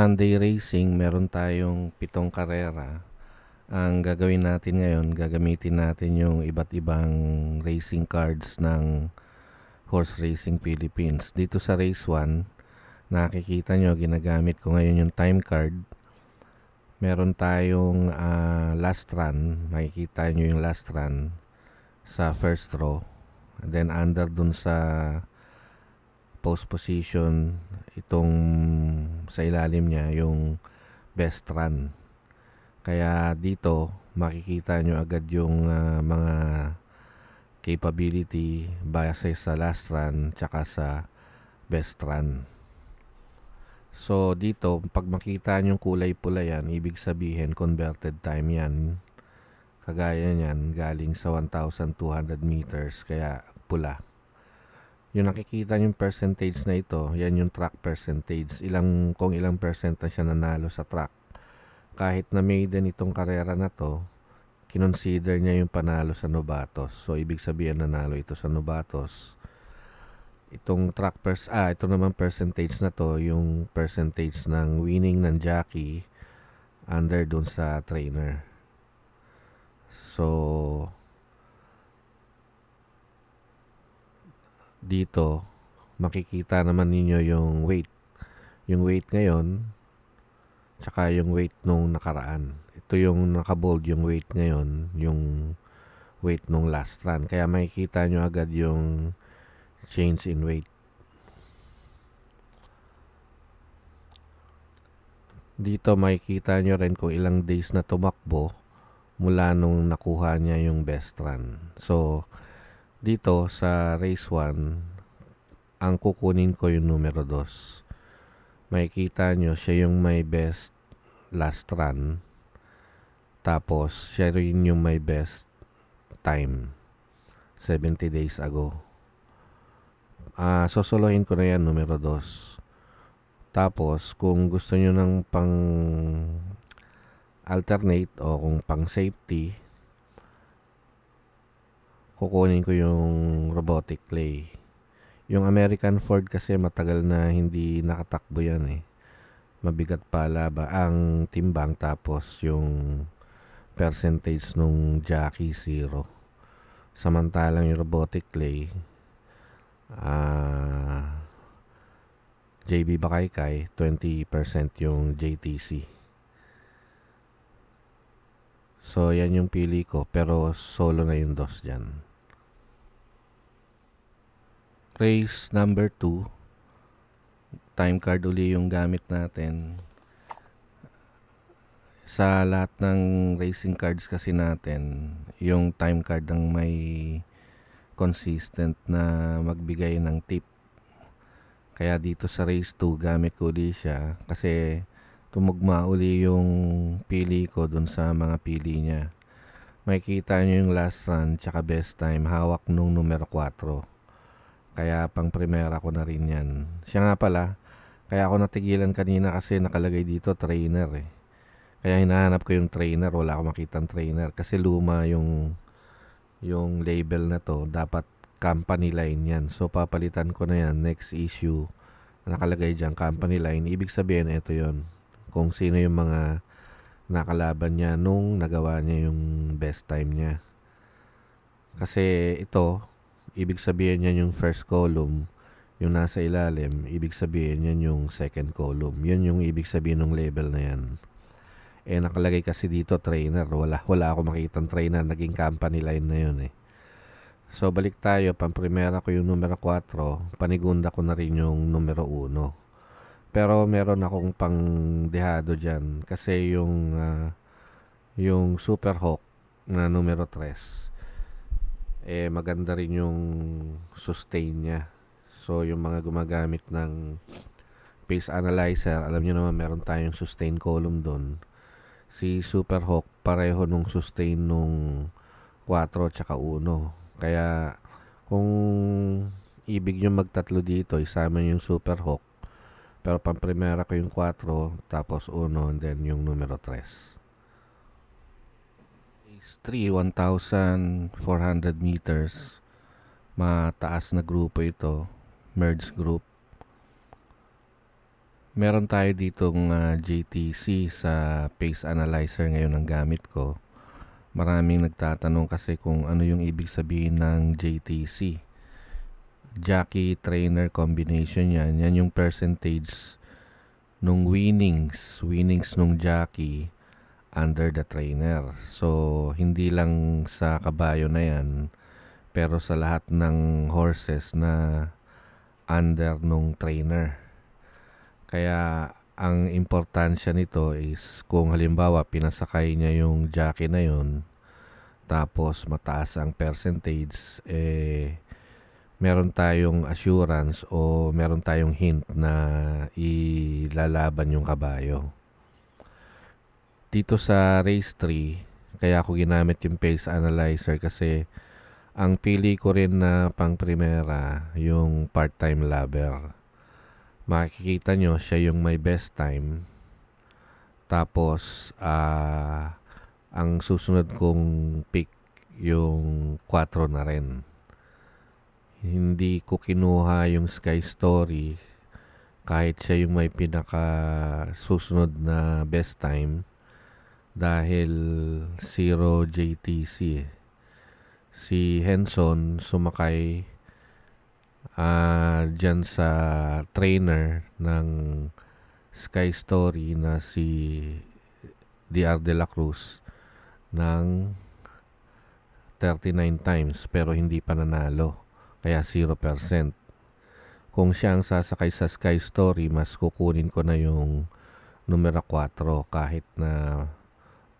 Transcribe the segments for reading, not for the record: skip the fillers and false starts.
Sunday Racing, meron tayong 7 karera. Ang gagawin natin ngayon, gagamitin natin yung iba't ibang racing cards ng Horse Racing Philippines. Dito sa Race 1, nakikita nyo, ginagamit ko ngayon yung time card. Meron tayong last run, makikita nyo yung last run sa first row. And then under dun sa post position, itong sa ilalim niya, yung best run. Kaya dito makikita nyo agad yung mga capability base sa last run tsaka sa best run. So dito pag makita nyo kulay pula yan, ibig sabihin converted time yan. Kagaya nyan, galing sa 1,200 meters, kaya pula. Yung nakikita yung percentage na ito, yan yung track percentage. Kung ilang percent na siya nanalo sa track. Kahit na maiden itong karera na to, kinonsider niya yung panalo sa Novatos. So, ibig sabihin nanalo ito sa Novatos. Itong ito naman percentage na to, yung percentage ng winning ng jockey under dun sa trainer. So, dito, makikita naman ninyo yung weight. Yung weight ngayon, tsaka yung weight nung nakaraan. Ito yung nakabold yung weight ngayon, yung weight nung last run. Kaya makikita nyo agad yung change in weight. Dito makikita nyo rin kung ilang days na tumakbo mula nung nakuha niya yung best run. So, dito sa race 1, ang kukunin ko yung numero 2. Makikita nyo siya yung may best last run, tapos siya rin yung may best time 70 days ago. Sosolohin ko na yan numero 2. Tapos kung gusto nyo ng pang alternate o kung pang safety, kukunin ko yung robotic clay. Yung American Ford kasi matagal na hindi nakatakbo yan eh. Mabigat pala ba ang timbang, tapos yung percentage nung jockey 0. Samantalang yung robotic clay, JB Bakaykay 20% yung JTC. So yan yung pili ko, pero solo na yung 2 dyan. Race number 2, time card uli yung gamit natin. Sa lahat ng racing cards kasi natin, yung time card ang may consistent na magbigay ng tip. Kaya dito sa race 2, gamit ko uli siya kasi tumugma uli yung pili ko dun sa mga pili niya. Makikita nyo yung last run tsaka best time, hawak nung numero 4. Kaya pang primera ko na rin yan. Siya nga pala, kaya ako natigilan kanina kasi nakalagay dito trainer eh. Kaya hinahanap ko yung trainer, wala akong makitang trainer kasi luma yung label na to. Dapat company line yan. So papalitan ko na yan next issue. Nakalagay dyan company line, ibig sabihin ito yon, kung sino yung mga nakalaban niya nung nagawa niya yung best time niya. Kasi ito, ibig sabihin yan yung first column, yung nasa ilalim, ibig sabihin yan yung second column. Yun yung ibig sabihin ng label na yan. Nakalagay kasi dito trainer, wala ako makitang trainer, naging company line na yun eh. So balik tayo, pang-primera ko yung numero 4, panigunda ko na rin yung numero 1. Pero meron akong pang-dehado dyan kasi yung Super Hawk na numero 3, maganda rin yung sustain niya. So yung mga gumagamit ng pace analyzer, alam nyo naman meron tayong sustain column doon. Si Super Hawk pareho nung sustain nung 4 tsaka 1. Kaya kung ibig nyo magtatlo dito, isama yung Super Hawk. Pero pang-primera ko yung 4, tapos 1, and then yung numero 3. Race 3, 1,400 meters. Mataas na grupo ito. Merge group. Meron tayo ditong JTC sa pace analyzer ngayon ang gamit ko. Maraming nagtatanong kasi kung ano yung ibig sabihin ng JTC. Jockey Trainer Combination yan. Yan yung percentage nung winnings nung jockey under the trainer. So, hindi lang sa kabayo na yan, pero sa lahat ng horses na under nung trainer. Kaya ang importansya nito is kung halimbawa pinasakay niya yung jockey na yun, tapos mataas ang percentage, meron tayong assurance o meron tayong hint na ilalaban yung kabayo. Dito sa race 3, kaya ako ginamit yung pace analyzer kasi ang pili ko rin na pang primera yung part-time labber. Makikita nyo siya yung may best time. Tapos ang susunod kong pick yung 4 na rin. Hindi ko kinuha yung Sky Story kahit siya yung may pinaka susunod na best time dahil 0 JTC. Si Henson sumakay dyan sa trainer ng Sky Story na si DR De La Cruz ng 39 times pero hindi pa nanalo, kaya 0%. Kung siya ang sasakay sa Sky Story, mas kukunin ko na yung numero 4 kahit na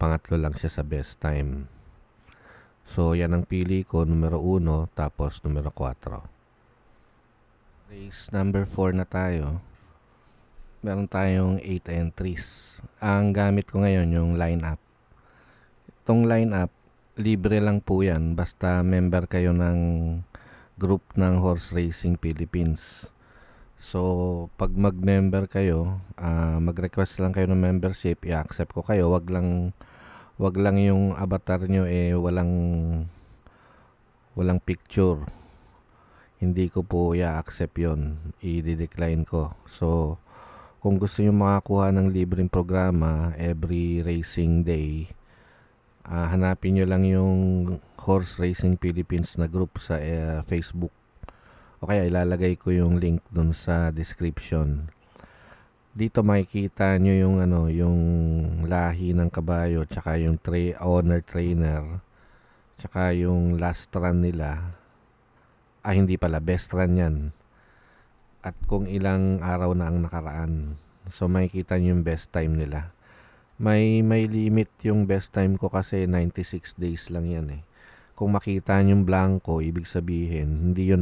pangatlo lang siya sa best time. So yan ang pili ko, numero 1 tapos numero 4. Race number 4 na tayo. Meron tayong 8 entries. Ang gamit ko ngayon yung lineup. Itong lineup, libre lang po yan basta member kayo ng group ng Horse Racing Philippines. So, pag mag-member kayo, mag-request lang kayo ng membership, i-accept ko kayo. Wag lang yung avatar nyo walang picture. Hindi ko po i-accept yon, i-decline ko. So, kung gusto nyo makakuha ng libreng programa every racing day, hanapin nyo lang yung Horse Racing Philippines na group sa Facebook. O kaya ilalagay ko yung link dun sa description. Dito makikita nyo yung lahi ng kabayo, tsaka yung owner trainer, tsaka yung last run nila. Hindi pala, best run yan. At kung ilang araw na ang nakaraan. So makikita nyo yung best time nila. May limit yung best time ko kasi 96 days lang yan eh. Kung makita nyo yung blanco, ibig sabihin, hindi yun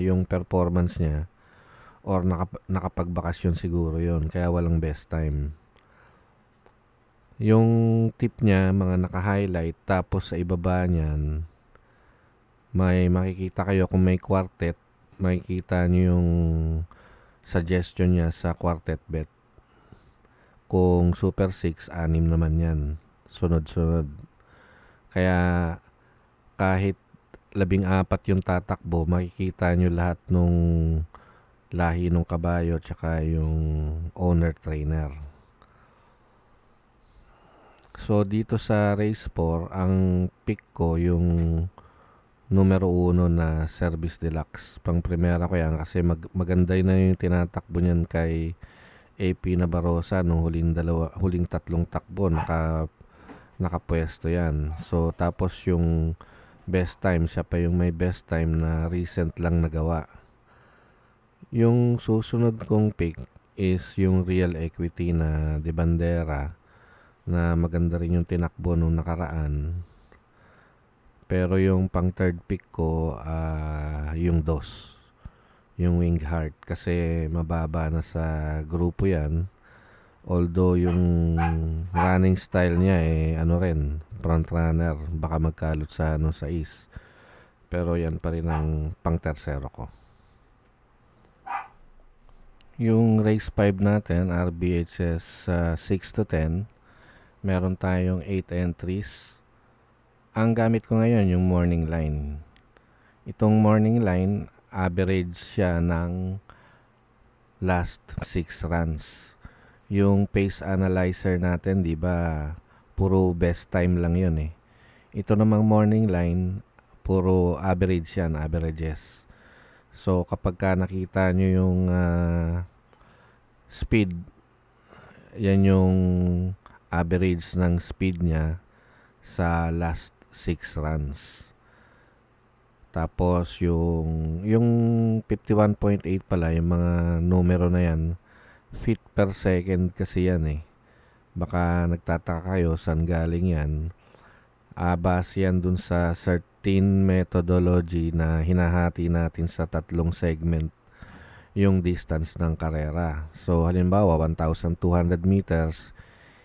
yung performance niya or nakapagbakasyon siguro yun. Kaya walang best time. Yung tip niya, mga naka-highlight, tapos sa ibaba niyan, may makikita kayo kung may quartet, makikita nyo yung suggestion niya sa quartet bet. Kung Super 6, 6 naman yan. Sunod-sunod. Kaya kahit 14 yung tatakbo, makikita nyo lahat nung lahi ng kabayo tsaka yung owner trainer. So dito sa race 4, ang pick ko yung numero 1 na Service Deluxe. Pang primera ko yan kasi maganda na yung tinatakbo niyan kay AP Nabarosa nung huling tatlong takbo. Nakapwesto yan. So tapos yung best time, siya pa yung may best time na recent lang nagawa. Yung susunod kong pick is yung Real Equity na De Bandera na maganda rin yung tinakbo nung nakaraan. Pero yung pang third pick ko, yung DOS, yung Wing Heart, kasi mababa na sa grupo yan. Although yung running style niya rin, front runner, baka magkalot sa 6. Pero yan pa rin ang pang tersero ko. Yung race 5 natin, RBHS 6 to 10, meron tayong 8 entries. Ang gamit ko ngayon yung morning line. Itong morning line, average siya ng last 6 runs. Yung pace analyzer natin, di ba, puro best time lang yun eh. Ito namang morning line, puro average yan, averages. So kapag ka nakita nyo yung speed, yan yung average ng speed niya sa last 6 runs. Tapos yung 51.8 pala, yung mga numero na yan, feet per second kasi yan eh. Baka nagtataka kayo saan galing yan. Base yan dun sa certain methodology na hinahati natin sa 3 segment yung distance ng karera. So halimbawa 1,200 meters,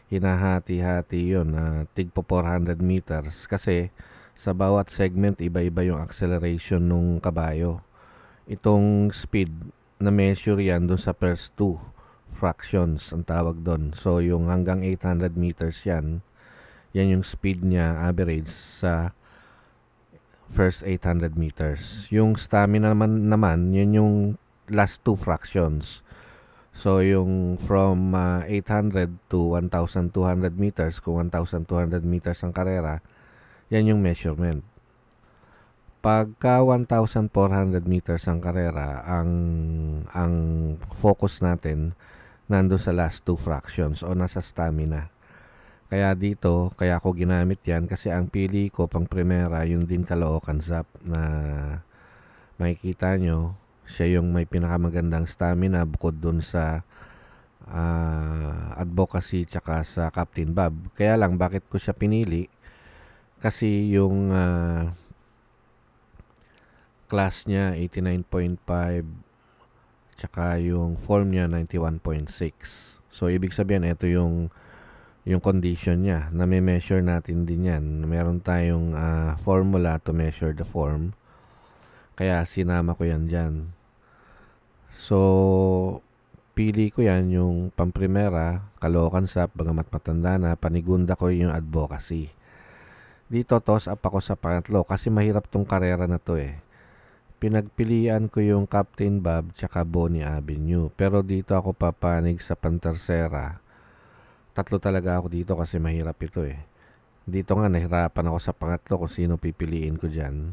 hinahati-hati yun, tigpo 400 meters kasi sa bawat segment iba-iba yung acceleration ng kabayo. Itong speed na measure yan dun sa first 2 fractions ang tawag doon. So yung hanggang 800 meters yan yung speed niya average sa first 800 meters. Yung stamina naman yun yung last 2 fractions. So yung from 800 to 1,200 meters, kung 1,200 meters ang karera, yan yung measurement. Pagka 1,400 meters ang karera, ang focus natin nando sa last 2 fractions o nasa stamina. Kaya dito, kaya ako ginamit yan kasi ang pili ko pang primera, yung din Caloocan Zap na makikita nyo, siya yung may pinakamagandang stamina bukod dun sa advocacy tsaka sa Captain Bob. Kaya lang, bakit ko siya pinili? Kasi yung class niya 89.5 tsaka yung form niya 91.6. So ibig sabihin ito yung condition niya na may measure natin din yan. Meron tayong formula to measure the form. Kaya sinama ko yan dyan. So pili ko yan yung pamprimera, Caloocan Zap, bagamat matanda na, panigunda ko yung advocacy. Dito toss up ako sa pangatlo kasi mahirap tong karera na to eh. Pinagpilian ko yung Captain Bob tsaka Bonnie Avenue. Pero dito ako papanig sa pantersera. 3 talaga ako dito kasi mahirap ito eh. Dito nga nahirapan ako sa pangatlo kung sino pipiliin ko dyan.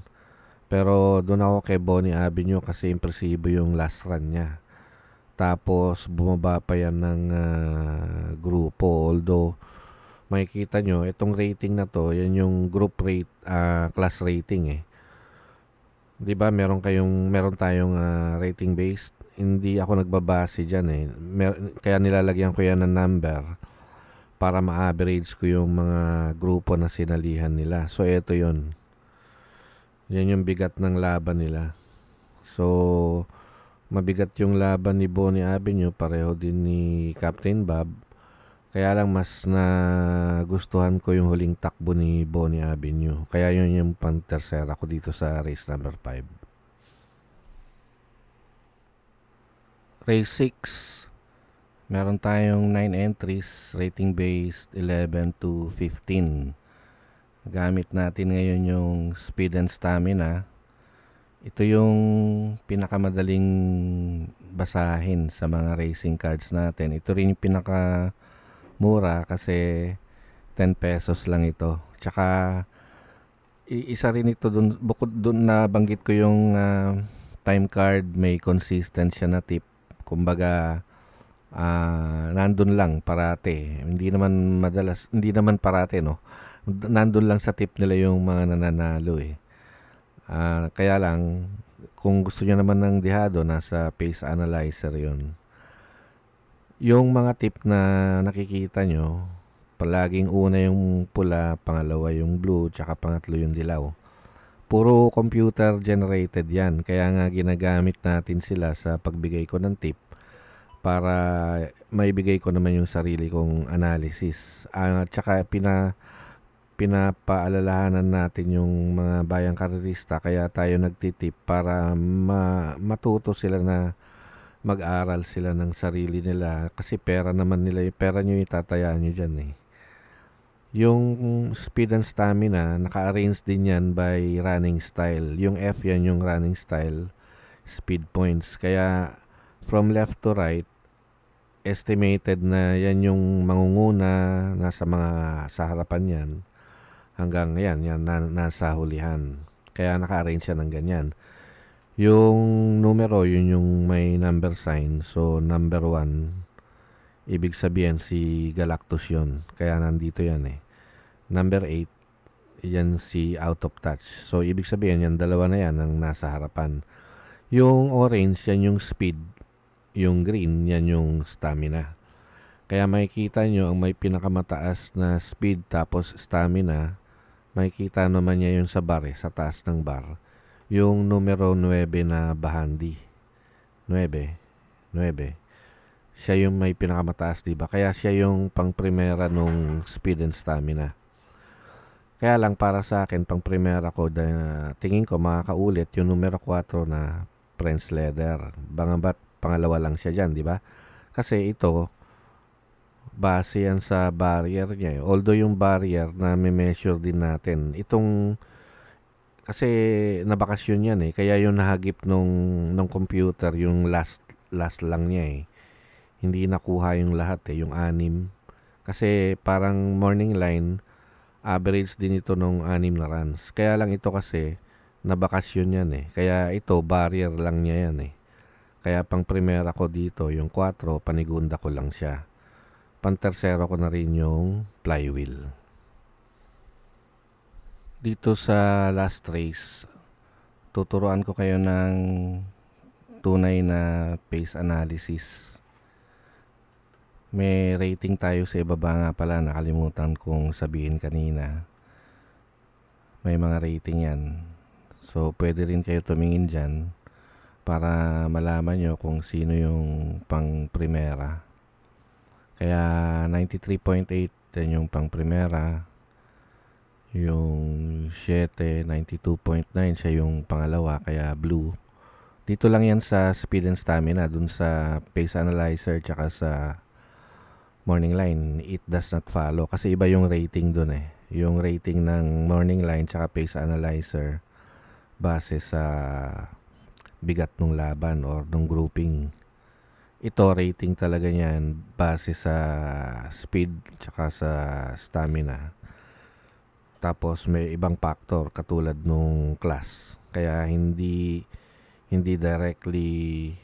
Pero doon ako kay Bonnie Avenue kasi impresibo yung last run niya. Tapos bumaba pa yan ng grupo. Although makikita nyo, itong rating na to, yan yung group rate, class rating eh. 'Di ba meron tayong rating based. Hindi ako nagbabase diyan eh. Kaya nilalagyan ko yan ng number para ma-average ko yung mga grupo na sinalihan nila. So ito 'yon. Yan yung bigat ng laban nila. So mabigat yung laban ni Bonnie Avenue, pareho din ni Captain Bob. Kaya lang mas nagustuhan ko yung huling takbo ni Bonnie Avenue. Kaya yun yung pantersera ko dito sa race number 5. Race 6. Meron tayong 9 entries, rating based 11 to 15. Gamit natin ngayon yung speed and stamina. Ito yung pinakamadaling basahin sa mga racing cards natin. Ito rin yung mura kasi 10 pesos lang ito. Tsaka isa rin ito dun, bukod dun na banggit ko yung time card, may consistent siya na tip. Kumbaga nandun lang parate. Hindi naman parate no. Nandun lang sa tip nila yung mga nananalo eh. Kaya lang kung gusto niya naman ng dihado, nasa pace analyzer yun. Yung mga tip na nakikita nyo, palaging una yung pula, pangalawa yung blue, tsaka pangatlo yung dilaw. Puro computer generated yan. Kaya nga ginagamit natin sila sa pagbigay ko ng tip para maibigay ko naman yung sarili kong analysis. Tsaka pinapaalalahanan natin yung mga bayang karerista, kaya tayo nagtitip para matuto sila na mag-aral sila ng sarili nila kasi pera naman nila, yung pera nyo itatayaan nyo dyan eh. Yung speed and stamina, naka-arrange din yan by running style. Yung F yan yung running style, speed points. Kaya from left to right, estimated na yan yung mangunguna, nasa sa harapan yan, hanggang yan nasa hulihan. Kaya naka-arrange siya ng ganyan. Yung numero, yun yung may number sign. So, number 1, ibig sabihin si Galactus yun. Kaya nandito yan eh. Number 8, yan si Out of Touch. So, ibig sabihin yan, dalawa na yan ang nasa harapan. Yung orange, yan yung speed. Yung green, yan yung stamina. Kaya makikita nyo, ang may pinakamataas na speed tapos stamina, makikita naman niya yung sa bar sa taas ng bar. Yung numero 9 na bahandi. 9. Siya yung may pinakamataas, diba? Kaya siya yung pang-primera nung speed and stamina. Kaya lang para sa akin, pang-primera ko, tingin ko makakaulit yung numero 4 na Prince Leather. Bangabat pangalawa lang siya dyan, diba? Kasi ito, base yan sa barrier niya. Although yung barrier na may measure din natin, itong kasi nabakasyon yan eh. Kaya yung nahagip nung computer, yung last lang niya eh. Hindi nakuha yung lahat eh, yung 6. Kasi parang morning line, average din ito nung 6 na runs. Kaya lang ito kasi, nabakasyon yan eh. Kaya ito, barrier lang niya yan eh. Kaya pang primera ko dito, yung 4, panigunda ko lang siya. Pang-tersero ko na rin yung flywheel. Dito sa last race, tuturuan ko kayo ng tunay na pace analysis. May rating tayo sa ibaba nga pala, nakalimutan kong sabihin kanina. May mga rating yan. So, pwede rin kayo tumingin dyan para malaman nyo kung sino yung pang-primera. Kaya 93.8 yan yung pang-primera. Yung 7, 92.9 siya yung pangalawa, kaya blue. Dito lang yan sa speed and stamina, dun sa pace analyzer tsaka sa morning line, it does not follow. Kasi iba yung rating dun eh. Yung rating ng morning line tsaka pace analyzer base sa bigat ng laban or ng grouping. Ito, rating talaga niyan base sa speed tsaka sa stamina. Tapos may ibang factor katulad nung class. Kaya hindi directly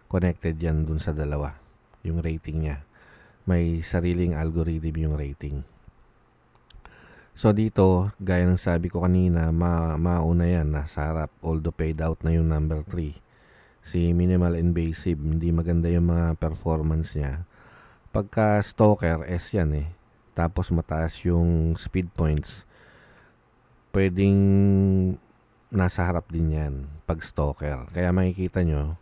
connected yan dun sa dalawa. Yung rating niya. May sariling algorithm yung rating. So dito, gaya ng sabi ko kanina, mauna yan nasa harap. Although paid out na yung number 3. Si minimal invasive, hindi maganda yung mga performance niya. Pagka stalker, S yan eh. Tapos mataas yung speed points, pwedeng nasa harap din yan pag stalker. Kaya makikita nyo,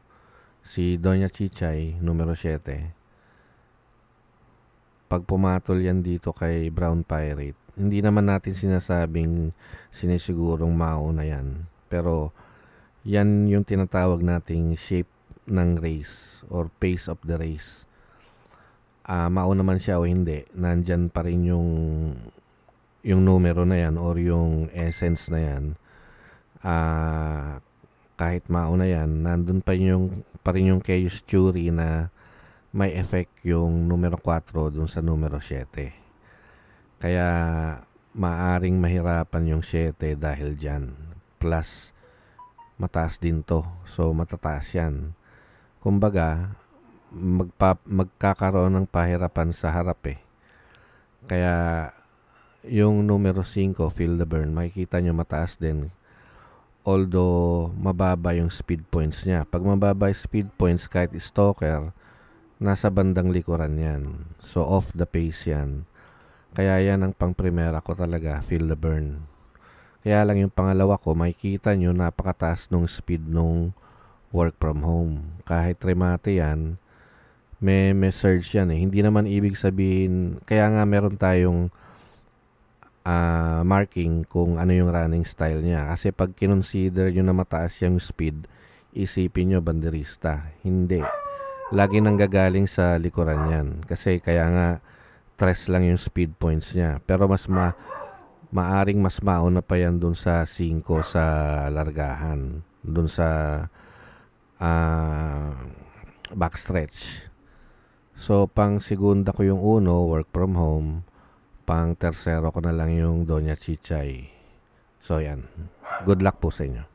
si Doña Chichay, numero 7, pag pumatol yan dito kay Brown Pirate, hindi naman natin sinasabing sinisigurong mauna yan. Pero yan yung tinatawag nating shape ng race or pace of the race. Mauna man siya o hindi, nandyan pa rin yung numero na yan or yung essence na yan. Kahit mauna yan, nandun pa rin yung chaos theory na may effect yung numero 4 dun sa numero 7. Kaya maaring mahirapan yung 7 dahil dyan. Plus, mataas din to. So, matataas yan. Kumbaga, magkakaroon ng pahirapan sa harap eh. Kaya yung numero 5, Feel the Burn, makikita nyo mataas din. Although mababa yung speed points niya. Pag mababa yung speed points, kahit stalker, nasa bandang likuran yan. So off the pace yan. Kaya yan ang pang-primera ko talaga, Feel the Burn. Kaya lang yung pangalawa ko, makikita nyo napakataas nung speed nung work from home. Kahit remate yan, may surge yan eh. Hindi naman ibig sabihin, kaya nga meron tayong marking kung ano yung running style niya. Kasi pag kinonsider nyo na mataas yung speed, isipin nyo banderista. Hindi. Lagi nang gagaling sa likuran yan. Kasi kaya nga, 3 lang yung speed points niya. Pero maaring mas mauna pa yan dun sa 5 sa largahan. Dun sa ah, backstretch. So, pang segunda ko yung uno, work from home. Pang tersero ko na lang yung Doña Chichay. So, yan. Good luck po sa inyo.